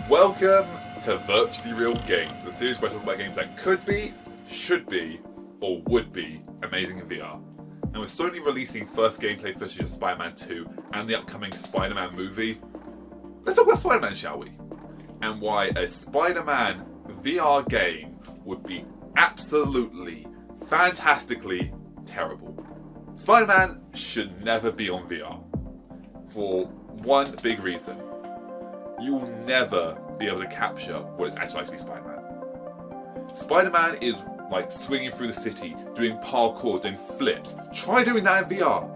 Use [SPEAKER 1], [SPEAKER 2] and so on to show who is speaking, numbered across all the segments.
[SPEAKER 1] Welcome to Virtually Real Games, a series where I talk about games that could be, should be, or would be amazing in VR. And we're slowly releasing first gameplay footage of Spider-Man 2 and the upcoming Spider-Man movie. Let's talk about Spider-Man, shall we? And why a Spider-Man VR game would be absolutely, fantastically terrible. Spider-Man should never be on VR. For one big reason. You will never be able to capture what it's actually like to be Spider-Man. Spider-Man is like swinging through the city, doing parkour, doing flips. Try doing that in VR.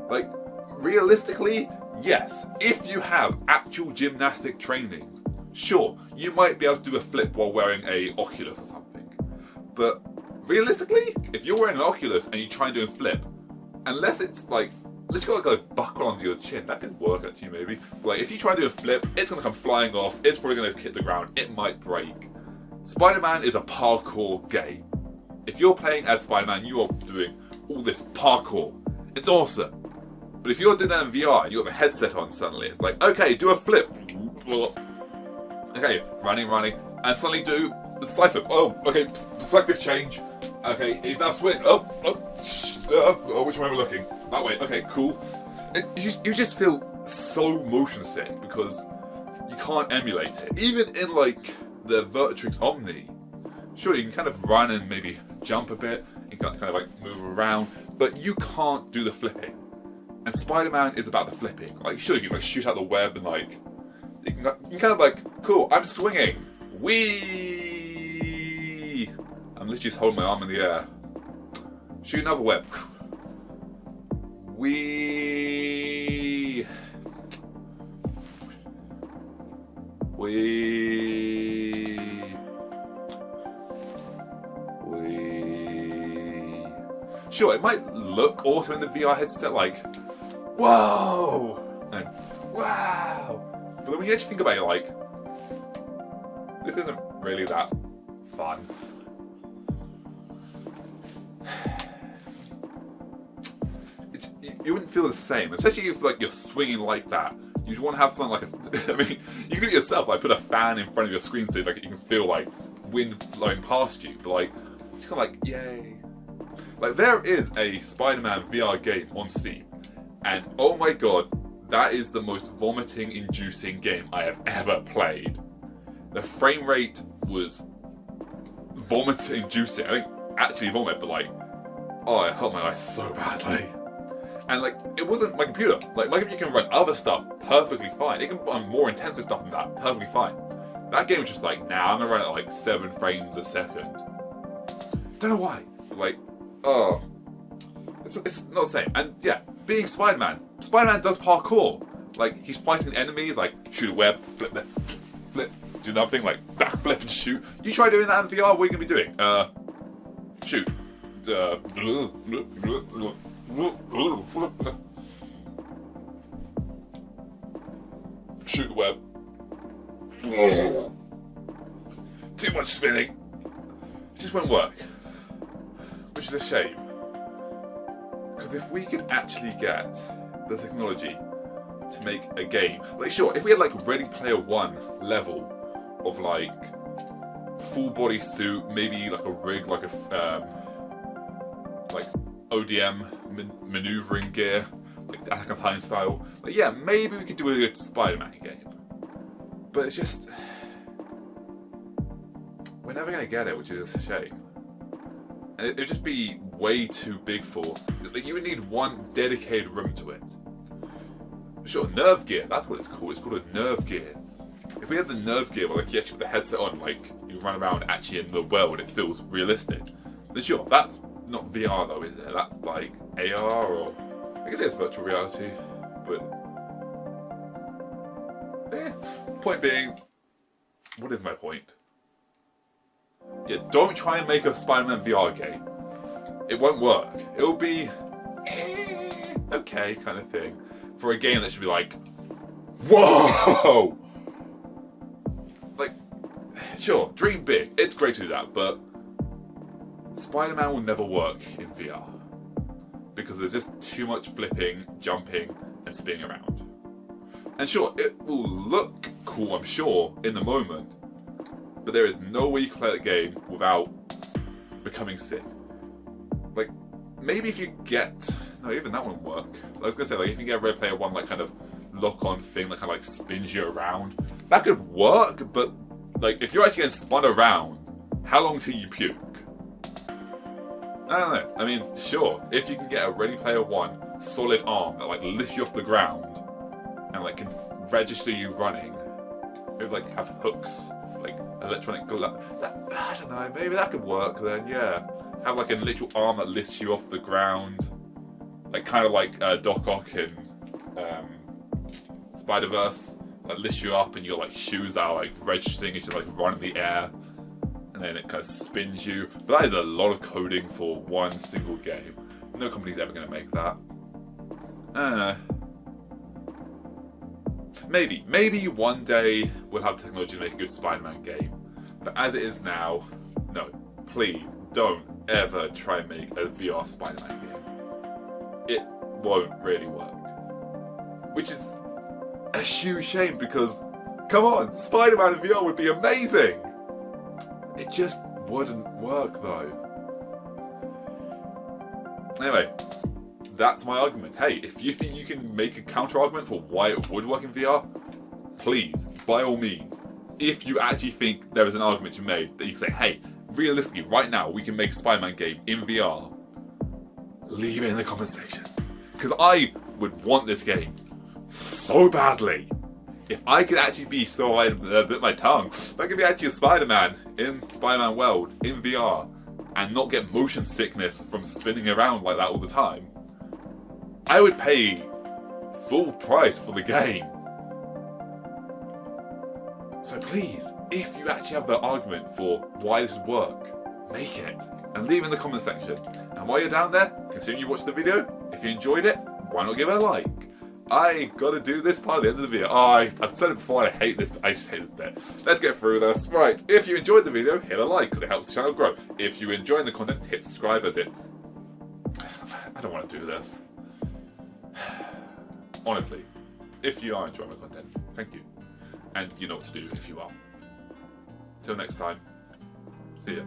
[SPEAKER 1] Like, realistically, yes. If you have actual gymnastic trainings, sure, you might be able to do a flip while wearing a Oculus or something. But realistically, if you're wearing an Oculus and you try and do a flip, unless it's like, unless you got like a buckle onto your chin, that could work actually maybe. But like, if you try to do a flip, it's going to come flying off, it's probably going to hit the ground, it might break. Spider-Man is a parkour game. If you're playing as Spider-Man, you are doing all this parkour. It's awesome. But if you're doing that in VR and you have a headset on suddenly, it's like, okay, do a flip. Okay, running, and suddenly do the side flip. Oh, okay, perspective change. Okay, he's now swinging. Which way am I looking? That way. Okay, cool. You just feel so motion sick because you can't emulate it. Even in like the Virtuix Omni, sure you can kind of run and maybe jump a bit. You can kind of like move around, but you can't do the flipping. And Spider-Man is about the flipping. Like, sure, you can like shoot out the web and like you can kind of like, cool, I'm swinging. Whee! I'm literally just holding my arm in the air. Shoot another web. Whee! Whee! Whee! Sure, it might look awesome in the VR headset, like, whoa! And wow! But then when you actually think about it, like, this isn't really that fun. You wouldn't feel the same, especially if like you're swinging like that. You'd want to have something like I mean, you can do it yourself, like put a fan in front of your screen so like you can feel like wind blowing past you. But like, it's kind of like, yay! Like there is a Spider-Man VR game on Steam, and oh my god, that is the most vomiting-inducing game I have ever played. The frame rate was vomit-inducing. I think actually vomit, but like, oh, it hurt my eyes so badly. And like, it wasn't my computer. Like, my computer can run other stuff perfectly fine. It can run more intensive stuff than that perfectly fine. That game was just like, nah, I'm gonna run it at like 7 frames a second. Don't know why. Like, oh, it's not the same. And yeah, being Spider-Man does parkour. Like, he's fighting enemies, like shoot a web, flip, do another thing, like backflip and shoot. You try doing that in VR, what are you gonna be doing? Shoot. Shoot the web. Too much spinning. It just won't work. Which is a shame. Because if we could actually get the technology to make a game, like sure, if we had like Ready Player One level of like full body suit, maybe like a rig, like a like ODM maneuvering gear, like Attack on Titan style. Like yeah, maybe we could do a good Spider-Man game. But it's just, we're never gonna get it, which is a shame. And it'd just be way too big for. Like, you would need one dedicated room to it. Sure, nerve gear. That's what it's called. It's called a nerve gear. If we had the nerve gear, where like you actually put the headset on, like you run around actually in the world, it feels realistic. Then sure, that's not VR though, is it? That's like AR or I guess it's virtual reality. But point being, what is my point? Yeah, don't try and make a Spider-Man VR game. It won't work. It'll be okay kind of thing for a game that should be like, whoa! Like, sure, dream big. It's great to do that, but Spider-Man will never work in VR because there's just too much flipping, jumping, and spinning around. And sure, it will look cool, I'm sure, in the moment. But there is no way you can play that game without becoming sick. Like, maybe if you get... No, even that won't work. I was going to say, like, if you get a Ready Player One, like, kind of lock-on thing that kind of, like, spins you around, that could work, but, like, if you're actually getting spun around, how long till you puke? I don't know. I mean, sure, if you can get a Ready Player One solid arm that, like, lifts you off the ground and, like, can register you running, maybe, like, have hooks, like, electronic glove. I don't know, maybe that could work then, yeah. Have, like, a literal arm that lifts you off the ground. Like, kind of like Doc Ock in Spider-Verse. That lifts you up and you got, like, shoes that are, like, registering as you, like, run in the air. And then it kind of spins you. But that is a lot of coding for one single game. No company's ever going to make that. I don't know. Maybe one day we'll have technology to make a good Spider-Man game. But as it is now, no. Please don't ever try and make a VR Spider-Man game. It won't really work. Which is a huge shame because, come on, Spider-Man in VR would be amazing! It just wouldn't work though. Anyway, that's my argument. Hey, if you think you can make a counter argument for why it would work in VR, please, by all means, if you actually think there is an argument you made that you can say, hey, realistically, right now, we can make a Spider-Man game in VR, leave it in the comment sections. Because I would want this game so badly. If I could actually be so, I bit my tongue, if I could be actually a Spider-Man in Spider-Man World, in VR, and not get motion sickness from spinning around like that all the time, I would pay full price for the game. So please, if you actually have the argument for why this would work, make it, and leave it in the comment section. And while you're down there, considering you watched the video, if you enjoyed it, why not give it a like? I gotta do this part at the end of the video. Oh, I've said it before, I hate this, I just hate this bit. Let's get through this. Right, if you enjoyed the video, hit a like, because it helps the channel grow. If you enjoy the content, hit subscribe as it... I don't want to do this. Honestly, if you are enjoying my content, thank you. And you know what to do if you are. Till next time, see ya.